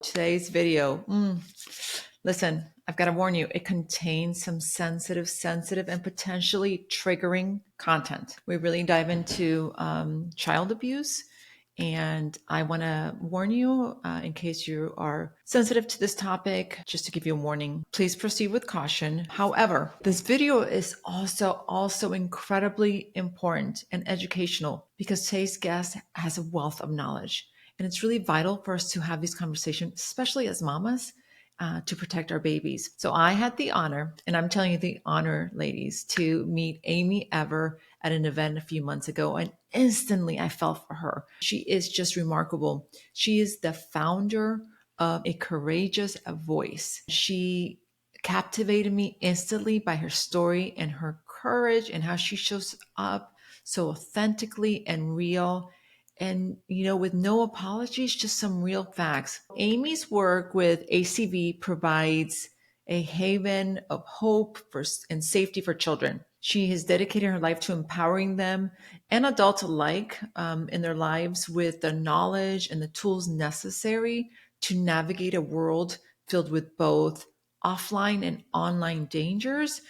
Today's video, listen, I've got to warn you, it contains some sensitive, and potentially triggering content. We really dive into child abuse. And I want to warn you, in case you are sensitive to this topic, just to give you a warning, please proceed with caution. However, this video is also incredibly important and educational because today's guest has a wealth of knowledge. And it's really vital for us to have these conversations, especially as mamas, to protect our babies. So I had the honor, and I'm telling you the honor, ladies, to meet Amy Ever at an event a few months ago. And instantly I fell for her. She is just remarkable. She is the founder of A Courageous Voice. She captivated me instantly by her story and her courage and how she shows up so authentically and real. And, with no apologies, just some real facts. Amy's work with ACV provides a haven of hope and safety for children. She has dedicated her life to empowering them and adults alike in their lives with the knowledge and the tools necessary to navigate a world filled with both offline and online dangers,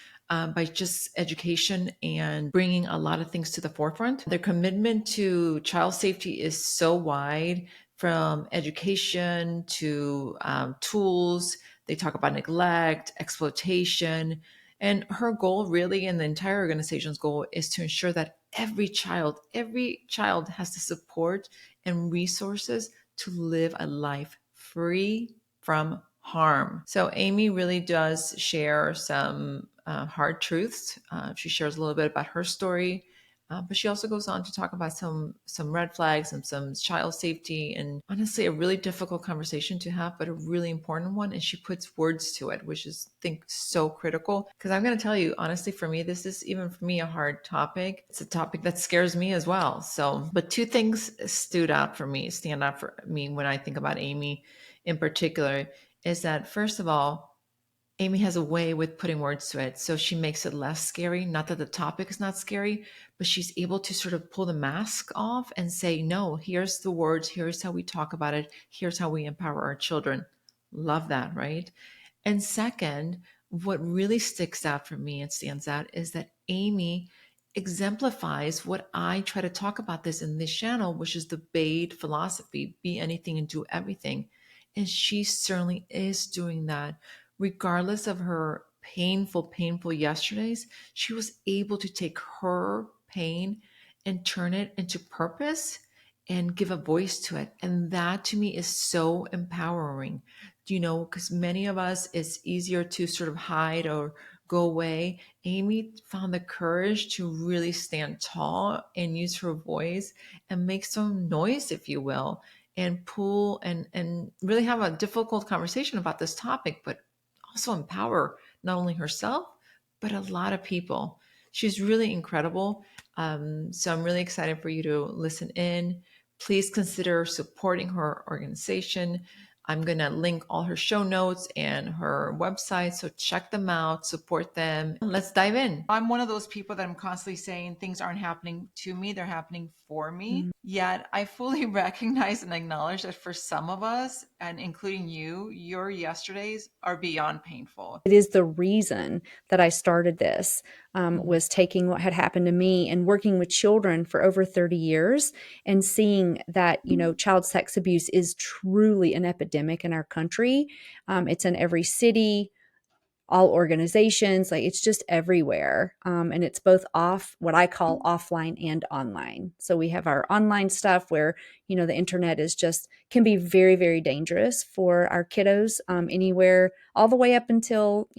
by just education and bringing a lot of things to the forefront. Their commitment to child safety is so wide, from education to tools. They talk about neglect, exploitation, and her goal really, and the entire organization's goal, is to ensure that every child has the support and resources to live a life free from harm. So Amy really does share some hard truths. She shares a little bit about her story, but she also goes on to talk about some red flags and some child safety, and honestly, a really difficult conversation to have, but a really important one. And she puts words to it, which is, I think, so critical. Because I'm going to tell you, honestly, for me, this is even for me a hard topic. It's a topic that scares me as well. So, but two things stand out for me when I think about Amy in particular, is that, first of all, Amy has a way with putting words to it. So she makes it less scary. Not that the topic is not scary, but she's able to sort of pull the mask off and say, no, here's the words. Here's how we talk about it. Here's how we empower our children. Love that, right? And second, what really sticks out for me and stands out is that Amy exemplifies what I try to talk about this in this channel, which is the BADE philosophy: be anything and do everything. And she certainly is doing that. Regardless of her painful yesterdays, she was able to take her pain and turn it into purpose and give a voice to it. And that to me is so empowering, because many of us, it's easier to sort of hide or go away. Amy found the courage to really stand tall and use her voice and make some noise, if you will, and pull and really have a difficult conversation about this topic, but also empower not only herself, but a lot of people. She's really incredible. So I'm really excited for you to listen in. Please consider supporting her organization. I'm going to link all her show notes and her website. So check them out, support them. Let's dive in. I'm one of those people that I'm constantly saying things aren't happening to me, they're happening for me. Yet I fully recognize and acknowledge that for some of us, and including you, your yesterdays are beyond painful. It is the reason that I started this, was taking what had happened to me and working with children for over 30 years and seeing that, child sex abuse is truly an epidemic in our country. It's in every city, all organizations, like it's just everywhere. And it's both what I call offline and online. So we have our online stuff where, the internet can be very, very dangerous for our kiddos, anywhere, all the way up until,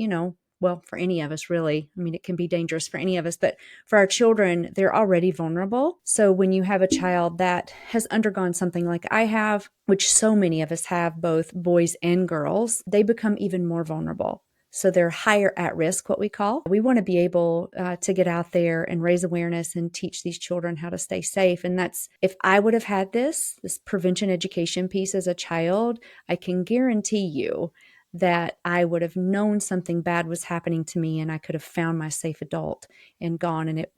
well, for any of us, really. I mean, it can be dangerous for any of us, but for our children, they're already vulnerable. So when you have a child that has undergone something like I have, which so many of us have, both boys and girls, they become even more vulnerable. So they're higher at risk, what we call. We want to be able to get out there and raise awareness and teach these children how to stay safe. And that's, if I would have had this prevention education piece as a child, I can guarantee you that I would have known something bad was happening to me and I could have found my safe adult and gone, and it,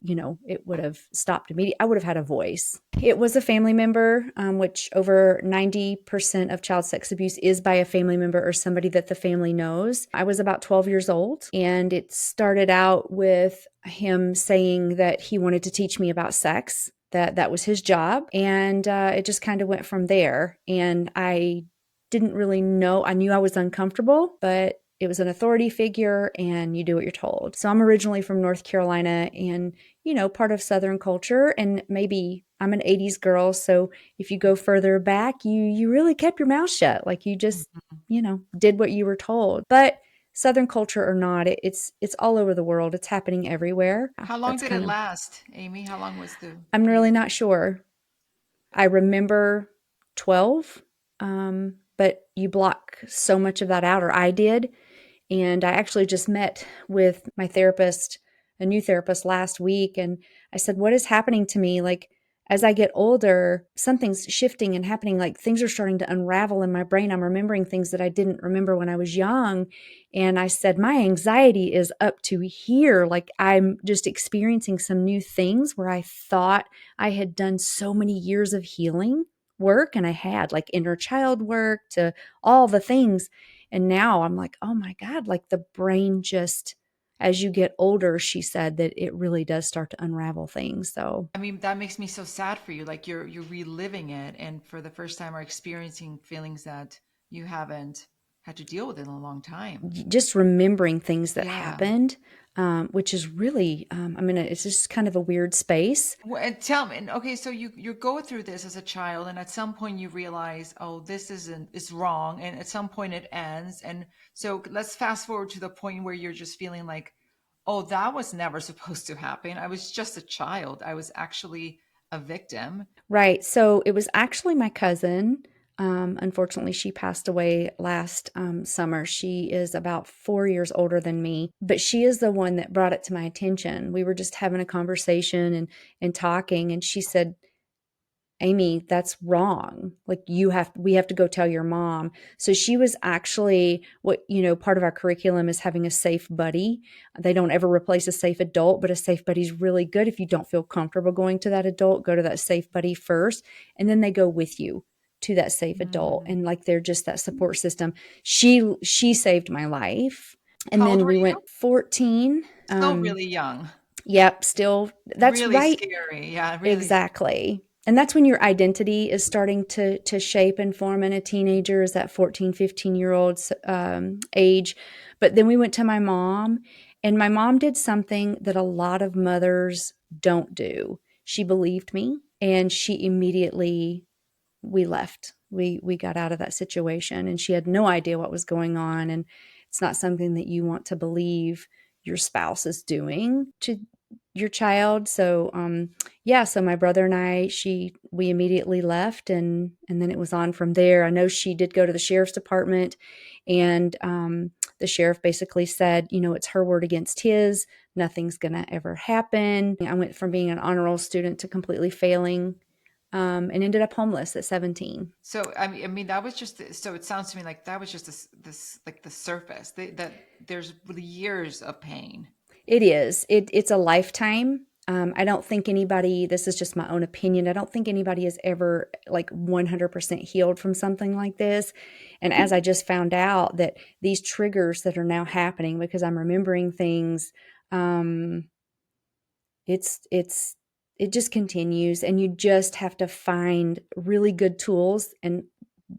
it would have stopped immediately. I would have had a voice. It was a family member, which over 90% of child sex abuse is by a family member or somebody that the family knows. I was about 12 years old, and it started out with him saying that he wanted to teach me about sex, that was his job, and it just kind of went from there. And I didn't really know. I knew I was uncomfortable, but it was an authority figure and you do what you're told. So I'm originally from North Carolina and, part of Southern culture, and maybe I'm an 80s girl. So if you go further back, you really kept your mouth shut. Like you just, Mhm. did what you were told. But Southern culture or not, it's all over the world. It's happening everywhere. How long That's did it kind of, last, Amy? How long was the I'm really abuse? not sure. I remember 12, but you block so much of that out, or I did. And I actually just met with my therapist, a new therapist last week. And I said, what is happening to me? Like, as I get older, something's shifting and happening. Like, things are starting to unravel in my brain. I'm remembering things that I didn't remember when I was young. And I said, my anxiety is up to here. Like, I'm just experiencing some new things where I thought I had done so many years of healing work, and I had like inner child work to all the things. And now I'm like, oh my God, like the brain just, as you get older, she said that it really does start to unravel things. So I mean, that makes me so sad for you. Like you're reliving it, and for the first time are experiencing feelings that you haven't had to deal with in a long time. just remembering things that Yeah. happened, which is really, I mean, it's just kind of a weird space. Well, and tell me, and okay, so you go through this as a child, and at some point you realize, oh, this isn't is wrong, and at some point it ends. And so let's fast forward to the point where you're just feeling like, oh, that was never supposed to happen. I was just a child. I was actually a victim. Right. So it was actually my cousin. Unfortunately, she passed away last summer. She is about 4 years older than me, but she is the one that brought it to my attention. We were just having a conversation and talking, and she said, Amy, that's wrong. Like we have to go tell your mom. So she was actually part of our curriculum is having a safe buddy. They don't ever replace a safe adult, but a safe buddy is really good. If you don't feel comfortable going to that adult, go to that safe buddy first, and then they go with you to that safe adult. Mm. And like they're just that support system. She saved my life. And How old then were we you? went 14. Still really young. Yep, still that's Really right. scary. Yeah, really. Exactly. And that's when your identity is starting to shape and form in a teenager, is that 14, 15-year-old age. But then we went to my mom, and my mom did something that a lot of mothers don't do. She believed me, and she immediately we left. We got out of that situation, and she had no idea what was going on. And it's not something that you want to believe your spouse is doing to your child. So yeah, so my brother and we immediately left, and then it was on from there. I know she did go to the sheriff's department, and the sheriff basically said, it's her word against his. Nothing's gonna ever happen. I went from being an honor roll student to completely failing, and ended up homeless at 17. So I mean, that was just so it sounds to me like that was just this like the surface. That there's really years of pain. It is. It's a lifetime. I don't think anybody, this is just my own opinion, I don't think anybody is ever like 100% healed from something like this. And as I just found out that these triggers that are now happening because I'm remembering things, um, it's it just continues, and you just have to find really good tools and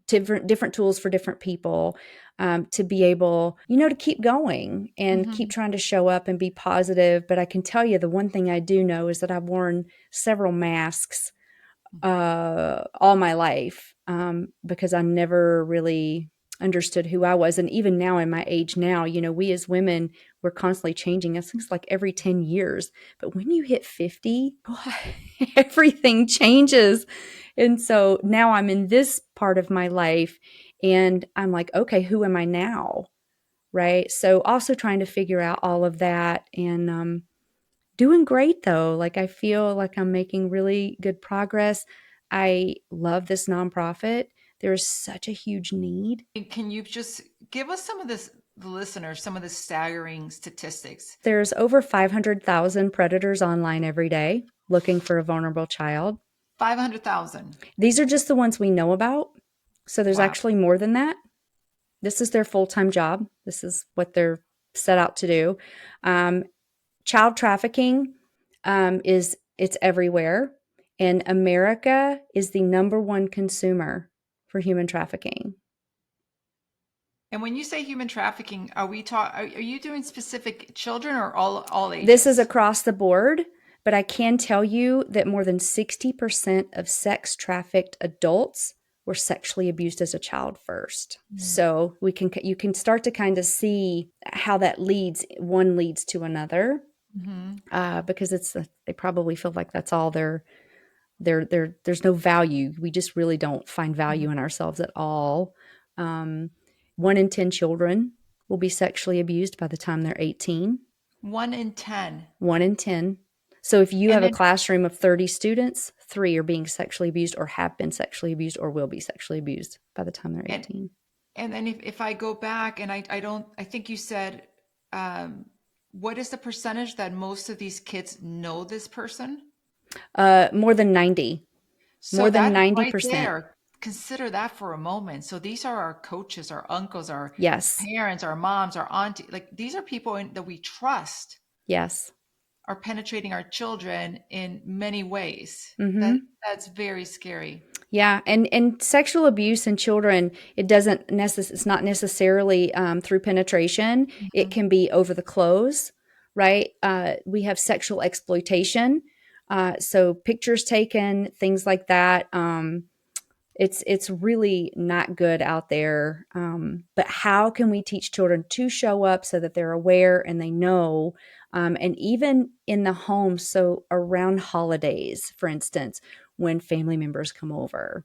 different tools for different people, to be able, to keep going and keep Hmm. trying to show up and be positive. But I can tell you the one thing I do know is that I've worn several masks all my life, because I never really understood who I was. And even now, in my age now, we as women, we're constantly changing. It seems like every 10 years. But when you hit 50, boy, everything changes. And so now I'm in this part of my life, and I'm like, okay, who am I now? Right. So also trying to figure out all of that, and doing great though. Like I feel like I'm making really good progress. I love this nonprofit. There is such a huge need. Can you just Give us some of this, the listeners, some of the staggering statistics. There's over 500,000 predators online every day looking for a vulnerable child. 500,000. These are just the ones we know about. So there's Wow. actually more than that. This is their full-time job. This is what they're set out to do. Um, Child trafficking is it's everywhere, and America is the number one consumer for human trafficking. And when you say human trafficking, are we are you doing specific children or all This is ages? across the board, but I can tell you that more than 60% of sex trafficked adults were sexually abused as a child first. So you can start to kind of see how that one leads to another, Mm-hmm. because they probably feel like that's all there's no value. We just really don't find Hmm. value in ourselves at all. Um, 1 in 10 children will be sexually abused by the time they're 18. 1 in 10. 1 in 10. So if you And have a then classroom of 30 students, three are being sexually abused or have been sexually abused or will be sexually abused by the time they're and 18. and then if I go back and I don't, I think you said, um, what is the percentage that most of these kids know this person? More than 90, more So than that right 90%. there, consider that for a moment. So these are our coaches, our uncles, our Yes. parents, our moms, our auntie. Like these are people that we trust Yes. are penetrating our children in many ways. Mm-hmm. That's very scary. Yeah, and sexual abuse in children, it's not necessarily through penetration. It Mhm. can be over the clothes, right? We have sexual exploitation, so pictures taken, things like that. It's really not good out there. But how can we teach children to show up so that they're aware and they know? And even in the home, so around holidays, for instance, when family members come over.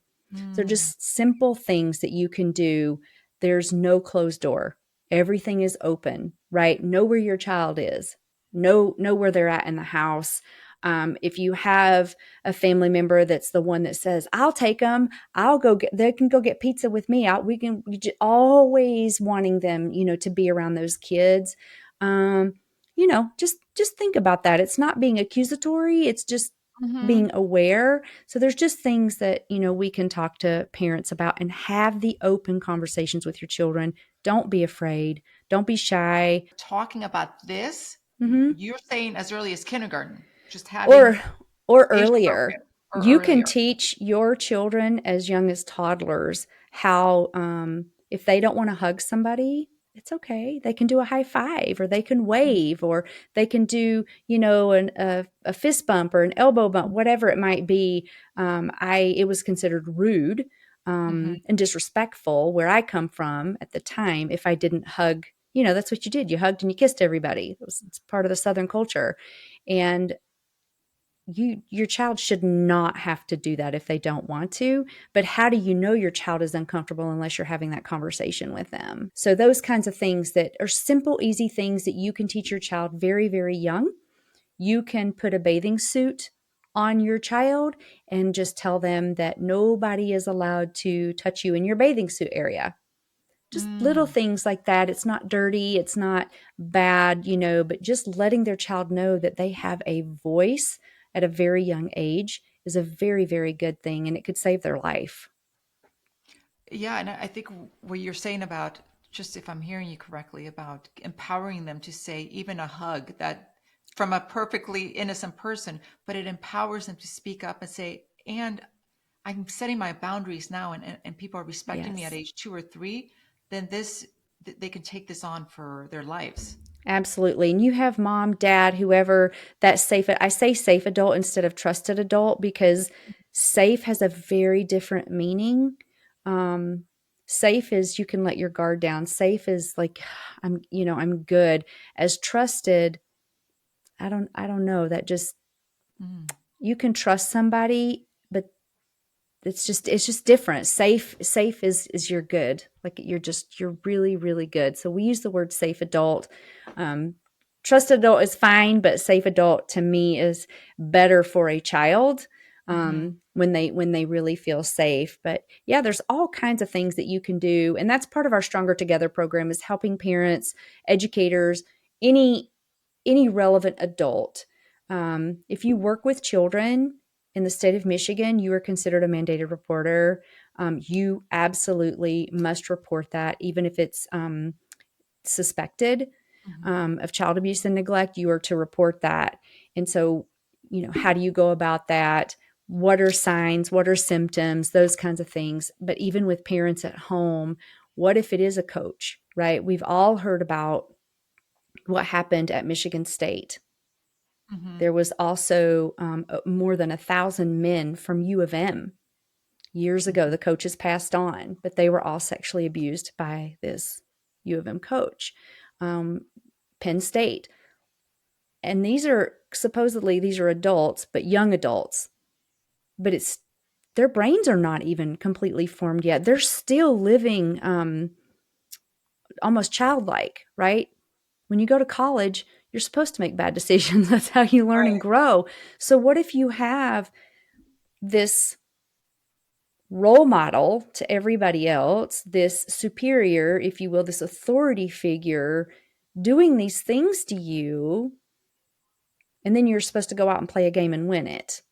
So Mm. just simple things that you can do. There's no closed door. Everything is open, right? Know where your child is. Know where they're at in the house. If you have a family member that's the one that says, "I'll take them. I'll go get. They can go get pizza with me. We can." Always wanting them, to be around those kids. Um, just think about that. It's not being accusatory. It's just being Mhm. aware. So there's just things that, we can talk to parents about and have the open conversations with your children. Don't be afraid. Don't be shy. Talking about this, Mhm. you're saying as early as kindergarten, just Or having or age earlier. appropriate or You can earlier. teach your children as young as toddlers how, if they don't want to hug somebody, it's okay. They can do a high five, or they can wave, or they can do, a fist bump or an elbow bump, whatever it might be. It was considered rude, Mhm. and disrespectful where I come from at the time if I didn't hug. That's what you did. You hugged and you kissed everybody. It's part of the Southern culture. And your child should not have to do that if they don't want to. But how do you know your child is uncomfortable unless you're having that conversation with them? So those kinds of things that are simple, easy things that you can teach your child very, very young. You can put a bathing suit on your child and just tell them that nobody is allowed to touch you in your bathing suit area. Just little Mm. things like that. It's not dirty, it's not bad, but just letting their child know that they have a voice at a very young age is a very, very good thing, and it could save their life. Yeah, and I think what you're saying about, just if I'm hearing you correctly, about empowering them to say even a hug that from a perfectly innocent person, but it empowers them to speak up and say, and I'm setting my boundaries now, and people are respecting me at Yes. age 2 or 3, then they can take this on for their lives. Absolutely. And you have mom, dad, whoever that I say safe adult instead of trusted adult because safe has a very different meaning. Um, Safe is you can let your guard down. Safe is like I'm good. As trusted, I don't know. That just Mm. you can trust somebody, but it's just different. Safe is you're good. Like you're really, really good. So we use the word safe adult. Um, Trusted adult is fine, but safe adult to me is better for a child. Mm-hmm. when they really feel safe. But yeah, there's all kinds of things that you can do, and that's part of our Stronger Together program, is helping parents, educators, any any relevant adult. If you work with children in the state of Michigan, you are considered a mandated reporter. You absolutely must report that, even if it's suspected Mm-hmm. of child abuse and neglect. You are to report that. And so, how do you go about that? What are signs? What are symptoms? Those kinds of things. But even with parents at home, what if it is a coach, right? We've all heard about what happened at Michigan State. Mm-hmm. There was also more than 1,000 men from U of M years ago. Mm-hmm. The coaches passed on, but they were all sexually abused by this U of M coach. Um, Penn State. And these are adults, but young adults. But it's their brains are not even completely formed yet. They're still living almost childlike, right? When you go to college, you're supposed to make bad decisions. That's how you learn and grow. So, what if you have this role model to everybody else, this superior, if you will, this authority figure doing these things to you, and then you're supposed to go out and play a game and win it?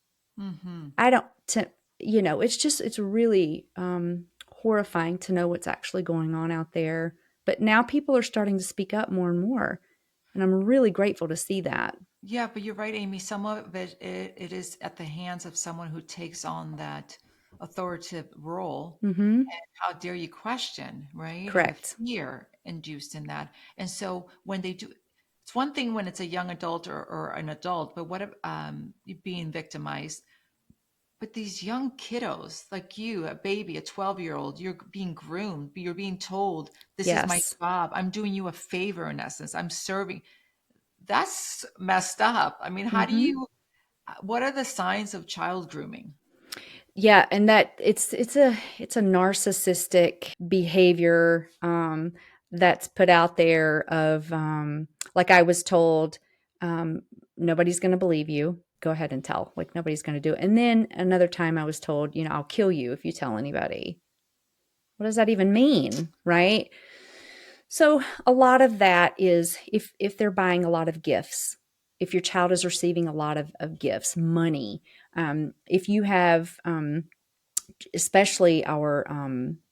Mm-hmm. I don't, to, it's really horrifying to know what's actually going on out there. But now people are starting to speak up more and more. And I'm really grateful to see that. Yeah, but you're right, Amy. Some of it is at the hands of someone who takes on that authoritative role. Mm-hmm. And how dare you question, right? And the Correct. fear induced in that. And so when they do, it's one thing when it's a young adult or an adult, but what if being victimized? But these young kiddos, like you, a baby, a 12-year-old, you're being groomed, you're being told, this is my Yes. job. I'm doing you a favor in essence. I'm serving. That's messed up. I mean, how do Mm-hmm. you, what are the signs of child grooming? Yeah, and that it's a narcissistic behavior that's put out there of like I was told, um, nobody's going to believe you. Go ahead and tell. Like nobody's going to do it. And then another time I was told, I'll kill you if you tell anybody. What does that even mean, right? So a lot of that is if they're buying a lot of gifts, if your child is receiving a lot of gifts, money, if you have especially our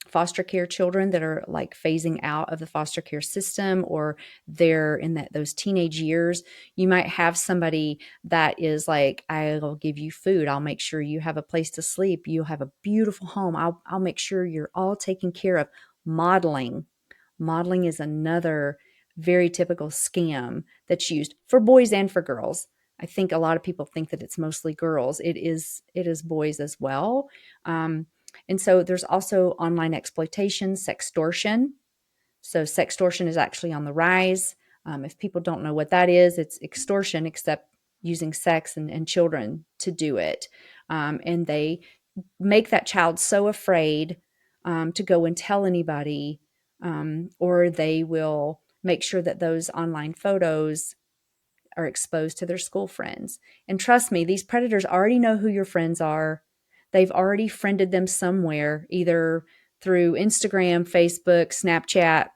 foster care children that are like phasing out of the foster care system, or they're in those teenage years, you might have somebody that is like, I'll give you food, I'll make sure you have a place to sleep, you'll have a beautiful home, I'll make sure you're all taken care of. Modeling is another very typical scam that's used for boys and for girls. I think a lot of people think that it's mostly girls. It is boys as well. Um, and so there's also online exploitation, sextortion. So sextortion is actually on the rise. If people don't know what that is, it's extortion, except using sex and children to do it. And they make that child so afraid to go and tell anybody, or they will make sure that those online photos are exposed to their school friends. And trust me, these predators already know who your friends are. They've already friended them somewhere, either through Instagram, Facebook, Snapchat,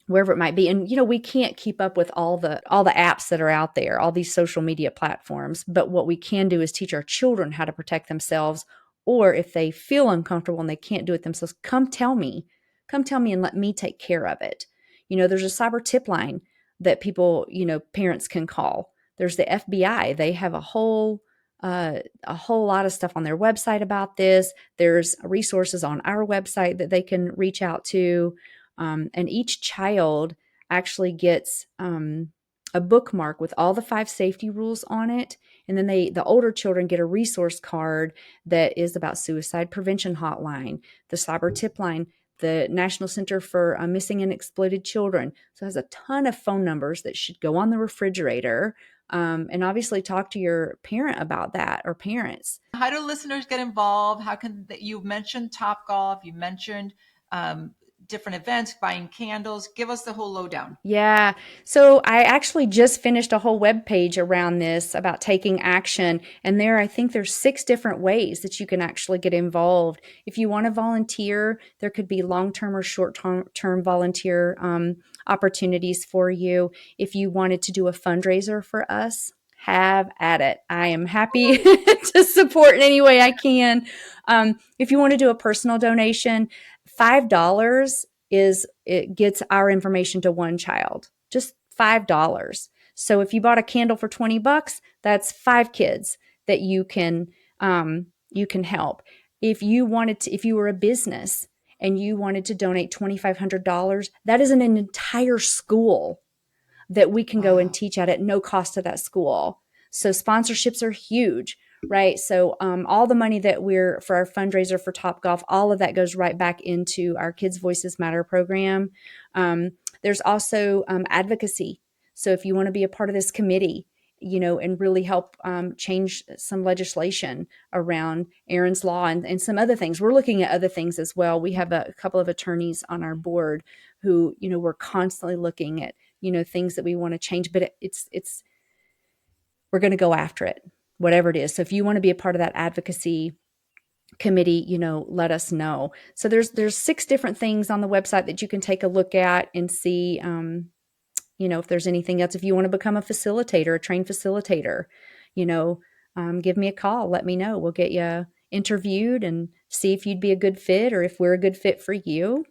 wherever it might be. And we can't keep up with all the apps that are out there, all these social media platforms, but what we can do is teach our children how to protect themselves, or if they feel uncomfortable and they can't do it themselves, come tell me and let me take care of it. There's a cyber tip line that people, parents can call. There's the FBI. They have a whole lot of stuff on their website about this. There's resources on our website that they can reach out to, and each child actually gets a bookmark with all the 5 safety rules on it. And then the older children get a resource card that is about suicide prevention hotline, the cyber tip line, the National Center for Missing and Exploited Children. So it has a ton of phone numbers that should go on the refrigerator. And obviously talk to your parent about that, or parents. How do listeners get involved? How can you mentioned Top Golf? You mentioned different events, buying candles? Give us the whole lowdown. Yeah. So I actually just finished a whole web page around this about taking action. And there, I think there's 6 different ways that you can actually get involved. If you want to volunteer, there could be long-term or short-term volunteer opportunities for you. If you wanted to do a fundraiser for us, have at it. I am happy to support in any way I can. If you want to do a personal donation, $5 is it gets our information to one child. Just $5. So if you bought a candle for $20, that's 5 kids that you can help. If you were a business and you wanted to donate $2,500, that is an entire school that we can go and Wow. teach at no cost to that school. So sponsorships are huge, right? So all the money that we're for our fundraiser for Top Golf, all of that goes right back into our Kids Voices Matter program. There's also advocacy. So if you want to be a part of this committee, and really help change some legislation around Aaron's Law and some other things. We're looking at other things as well. We have a couple of attorneys on our board who, we're constantly looking at, things that we want to change, but it's we're going to go after it, whatever it is. So if you want to be a part of that advocacy committee, let us know. So there's 6 different things on the website that you can take a look at and see, if there's anything else. If you want to become a facilitator, a trained facilitator, you know, give me a call. Let me know. We'll get you interviewed and see if you'd be a good fit or if we're a good fit for you.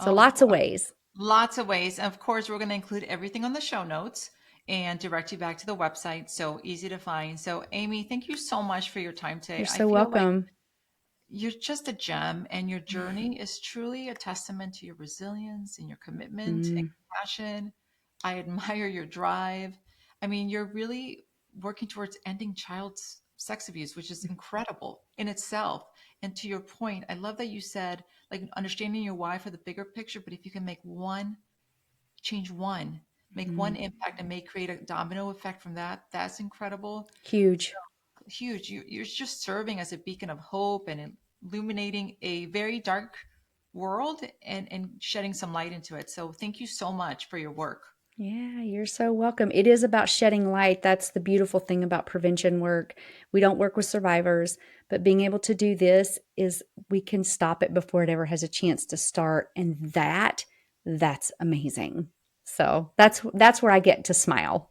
So Oh, lots of ways. lots of ways. And of course, we're going to include everything on the show notes and direct you back to the website. So easy to find. So, Amy, thank you so much for your time today. You're I so feel like welcome. you're just a gem, and your journey is truly a testament to your resilience and your commitment and Mm, compassion. I admire your drive. I mean, you're really working towards ending child sex abuse, which is incredible in itself. And to your point, I love that you said, like, understanding your why for the bigger picture, but if you can make one change, one make one mm, impact and may create a domino effect from that, that's incredible. huge. Huge. You're just serving as a beacon of hope and illuminating a very dark world, and shedding some light into it. So thank you so much for your work. Yeah, you're so welcome. It is about shedding light. That's the beautiful thing about prevention work. We don't work with survivors, but being able to do this is we can stop it before it ever has a chance to start. And that's amazing. So that's where I get to smile.